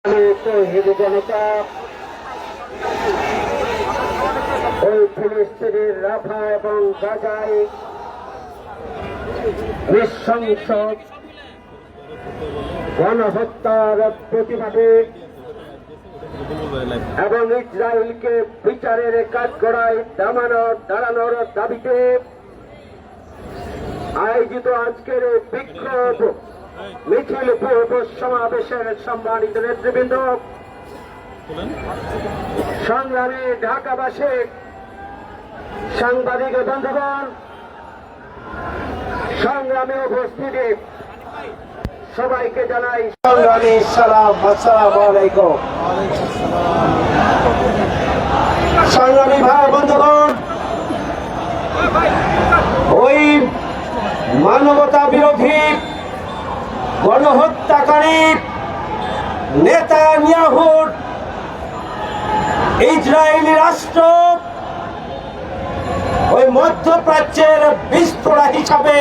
জনতা ওই ফিলিস্তিনের রাফা এবং গাজায় নৃশংস গণহত্যার প্রতিবাদে এবং ইসরায়েলকে বিচারের কাঠগড়ায় দাঁড়ানোর দাবিতে আয়োজিত আজকের বিক্ষোভ মিছিল পূর্ব সমাবেশের সম্মানিত নেতৃবৃন্দ, সংগ্রামী ঢাকাবাসী, সাংবাদিক বন্ধুগণ, সংগ্রামী উপস্থিতি সবাইকে জানাই সংগ্রামী সালাম। আসসালামু আলাইকুম। সংগ্রামী ভাই বন্ধুগণ, ওই মানবতা বিরোধী গণহত্যাকারী নেতানিয়াহুর ইসরায়েলি রাষ্ট্র ওই মধ্যপ্রাচ্যের বিস্ফোরা হিসাবে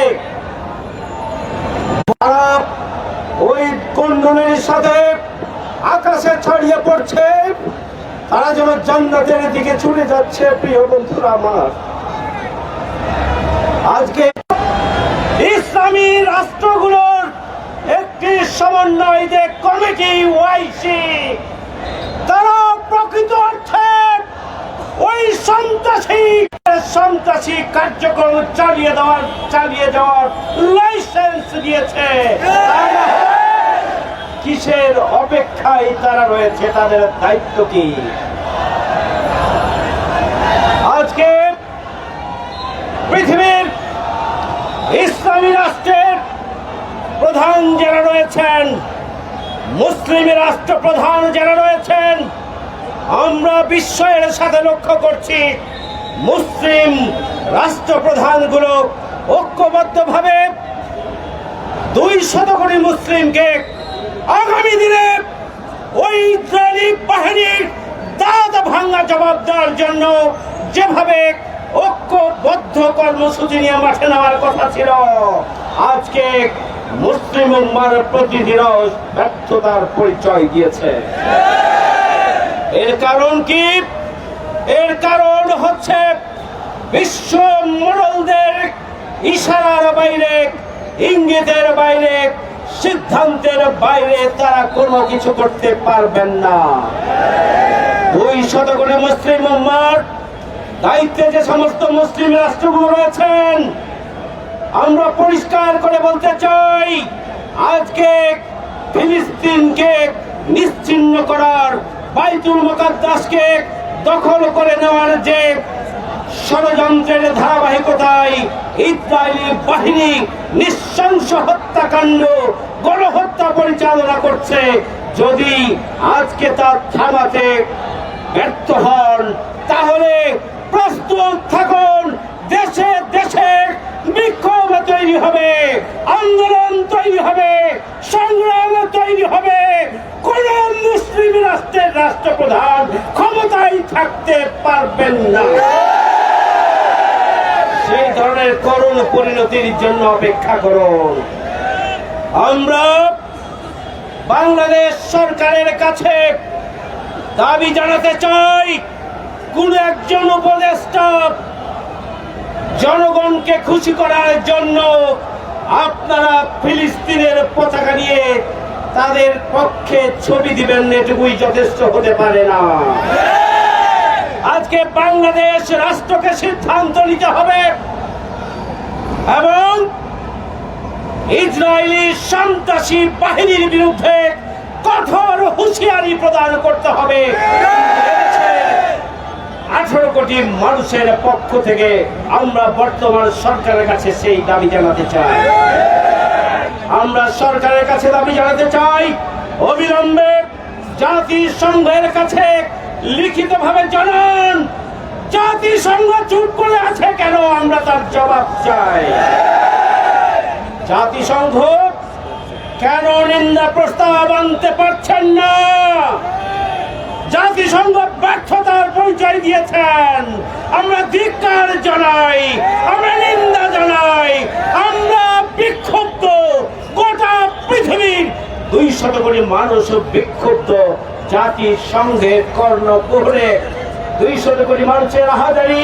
ওই কুণ্ডলীর সাথে আকাশে ছড়িয়ে পড়ছে, তারা যেন জান্নাতের দিকে ছুটে যাচ্ছে। প্রিয় বন্ধুরা আমার, আজকে ইসলামী রাষ্ট্রগুলোর একটি সমন্বয় কমিটি ওআইসি, তারা প্রকৃত অর্থে ওই সন্ত্রাসী কার্যক্রম চালিয়ে যাওয়ার লাইসেন্স দিয়েছে। কিসের অপেক্ষায় তারা রয়েছে? তাদের দায়িত্ব কি? আজকে পৃথিবীর ইসলামী রাষ্ট্রের প্রধান যারা রয়েছেন, মুসলিম রাষ্ট্রপ্রধান যারা রয়েছেন, আমরা বিশ্বের সাথে লক্ষ্য করছি মুসলিম রাষ্ট্রপ্রধানগুলো ঐক্যবদ্ধভাবে 200 কোটি মুসলিমকে আগামী দিনে ওই ইসরায়েলি বাহিনীর দাঁত ভাঙা জবাব দেওয়ার জন্য যেভাবে ঐক্যবদ্ধ কর্মসূচি নিয়ে মাঠে নেওয়ার কথা ছিল, আজকে মুসলিম উম্মার প্রতিদিনও ব্যর্থতার পরিচয় দিয়েছে। এর কারণ কি? এর কারণ হচ্ছে বিশ্ব মোড়লদের ইশারার বাইরে, ইঙ্গিতের বাইরে, সিদ্ধান্তের বাইরে তারা কোনো কিছু করতে পারবেন না। 200 কোটি মুসলিম উম্মার দায়িত্বে যে সমস্ত মুসলিম রাষ্ট্রগুলো রয়েছেন, আমরা পরিষ্কার করে বলতে চাই, আজকে ফিলিস্তিনকে নিশ্চিহ্ন করার, বাইতুল মুকাদ্দাসকে দখল করে নেওয়ার যে ষড়যন্ত্রের ধারাবাহিকতায় ইসরায়েলি বাহিনী নৃশংস হত্যাকাণ্ড, গণহত্যা পরিচালনা করছে, যদি আজকে তা থামাতে ব্যর্থ হন, তাহলে প্রস্তুত থাকুন, দেশে দেশে বিক্ষোভ তৈরি হবে, আন্দোলন তৈরি হবে, সংগ্রাম তৈরি হবে। কোন মুসলিম রাষ্ট্রের রাষ্ট্রপ্রধান ক্ষমতায় থাকতে পারবেন না। সেই ধরনের করুণ পরিণতির জন্য অপেক্ষা করুন। আমরা বাংলাদেশ সরকারের কাছে দাবি জানাতে চাই, কোন একজন উপদেষ্টা জনগণকে খুশি করার জন্য আপনারা ফিলিস্তিনের পতাকা নিয়ে তাদের পক্ষে ছবি দিবেন, এটুকুই যথেষ্ট হতে পারে না। আজকে বাংলাদেশ রাষ্ট্রকে সিদ্ধান্ত নিতে হবে এবং ইসরায়েলি সন্ত্রাসী বাহিনীর বিরুদ্ধে কঠোর হুঁশিয়ারি প্রদান করতে হবে। 18 কোটি মানুষের পক্ষ থেকে আমরা বর্তমান সরকারের কাছে সেই দাবি জানাতে চাই। আমরা সরকারের কাছে দাবি জানাতে চাই, অবিলম্বে জাতিসংঘের কাছে লিখিতভাবে জানান, জাতিসংঘ চুপ করে আছে কেন? আমরা তার জবাব চাই। জাতিসংঘ কেন নিন্দা প্রস্তাব আনতে পারছেন না? জাতিসংঘ ব্যর্থতার পরিচয় দিয়েছেন। আমরা ধিক্কার জানাই, আমরা নিন্দা জানাই, আমরা বিক্ষুব্ধ। গোটা পৃথিবীর 200 কোটি মানুষ বিক্ষুব্ধ, জাতিসংঘের কর্ণকুহরে 200 কোটি মানুষের আহাজারি,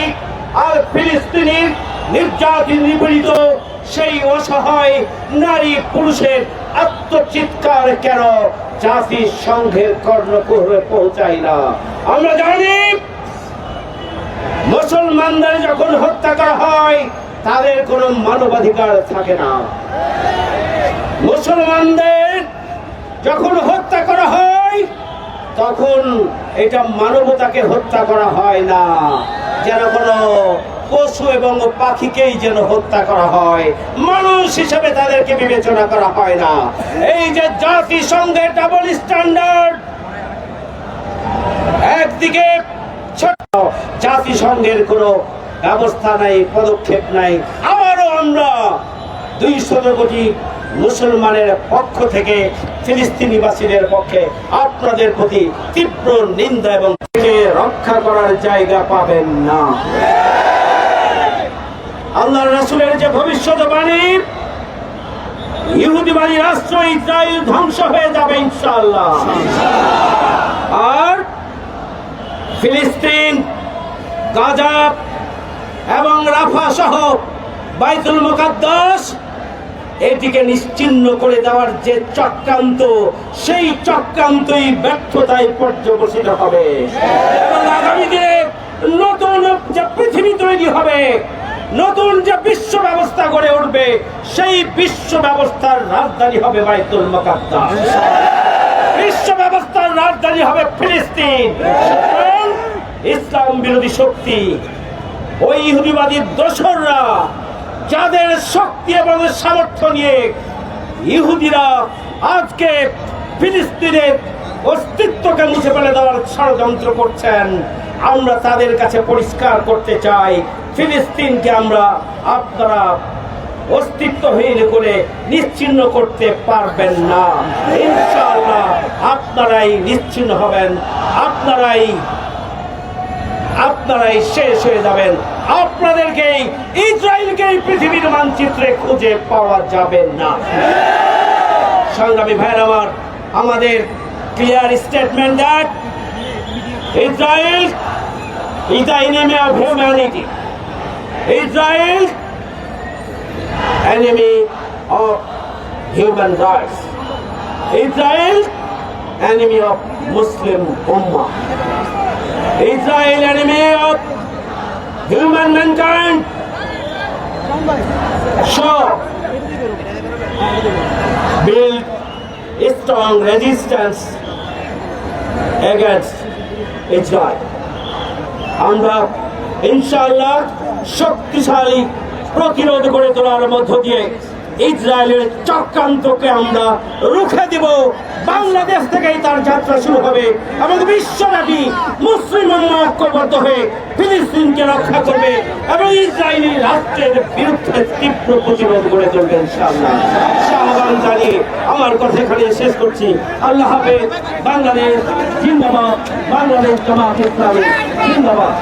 আর ফিলিস্তিনির নির্যাতিত নিপীড়িত সেই অসহায় নারী পুরুষের আত্মচিৎকার কেন জাতিসংঘের কর্ণকুহরে পৌঁছায় না? আমরা জানি মুসলমানদের যখন হত্যা করা হয় তাদের কোনো মানবাধিকার থাকে না। মুসলমানদের যখন হত্যা করা হয় তখন এটা মানবতাকে হত্যা করা হয় না, যেন কোনো পশু এবং পাখিকেই যেন হত্যা করা হয়, মানুষ হিসেবে তাদেরকে বিবেচনা করা হয় না। এই যে জাতিসংঘের ডাবল স্ট্যান্ডার্ড, একদিকে ছোট জাতিসংঘের কোনো ব্যবস্থা নাই, পদক্ষেপ নাই, আবারও আমরা 200 কোটি মুসলমানের পক্ষ থেকে ফিলিস্তিনিবাসীদের পক্ষে আপনাদের প্রতি তীব্র নিন্দা এবং রক্ষা করার জায়গা পাবেন না। আল্লাহর রাসূলের যে ভবিষ্যৎবাণী, ইহুদিবাদী রাষ্ট্র ইসরায়েল ধ্বংস হয়ে যাবে ইনশাআল্লাহ, আর ফিলিস্তিন, গাজা এবং রাফা সহ বাইতুল মুকাদ্দাস এটিকে নিশ্চিহ্ন করে দেওয়ার যে চক্রান্ত, সেই চক্রান্তই ব্যর্থতায় পর্যবসিত হবে এবং আগামী দিনে নতুন যে পৃথিবী তৈরি হবে, নতুন যে বিশ্ব ব্যবস্থা গড়ে উঠবে, সেই বিশ্ব ব্যবস্থার রাজধানী হবে বাইতুল মুকাদ্দাস, বিশ্ব ব্যবস্থার রাজধানী হবে ফিলিস্তিন। ইসলাম বিরোধী শক্তি, ওই ইহুদিবাদী দোসররা, যাদের শক্তি এবং সামর্থ্য নিয়ে ইহুদিরা আজকে ফিলিস্তিনের অস্তিত্বকে মুছে ফেলে দেওয়ার ষড়যন্ত্র করছেন, আমরা তাদের কাছে পরিষ্কার করতে চাই, ফিলিস্তিনকে আপনারা অস্তিত্বহীন করে নিশ্চিহ্ন করতে পারবেন না। ইনশাআল্লাহ আপনারাই নিশ্চিহ্ন হবেন, আপনারাই শেষ হয়ে যাবেন। আপনাদেরকে ইসরায়েলকে পৃথিবীর মানচিত্রে খুঁজে পাওয়া যাবে না। সংগ্রামী ভাইয়ের আমার, আমাদের clear statement that Israel is the enemy of humanity. Israel, enemy of human rights. Israel, enemy of Muslim Ummah. Israel, enemy of human mankind. So, build a strong resistance against Israel. আমরা ইনশাআল্লাহ শক্তিশালী প্রতিরোধ গড়ে তোলার মধ্য দিয়ে ইসরায়েলের চক্রান্তকে আমরা রুখে দিব। বাংলাদেশ থেকেই তার যাত্রা শুরু হবে এবং বিশ্বব্যাপী মুসলিম উম্মাহ ঐক্যবদ্ধ হয়ে ফিলিস্তিনকে রক্ষা করবে এবং ইসরায়েলি রাষ্ট্রের বিরুদ্ধে তীব্র প্রতিরোধ গড়ে তুলবে ইনশাআল্লাহ। আহ্বান জানিয়ে আমার কথা এখানে শেষ করছি। আল্লাহ হাফেজ। বাংলাদেশ জিন্দাবাদ, বাংলাদেশ জামাত ইসলামী জিন্দাবাদ।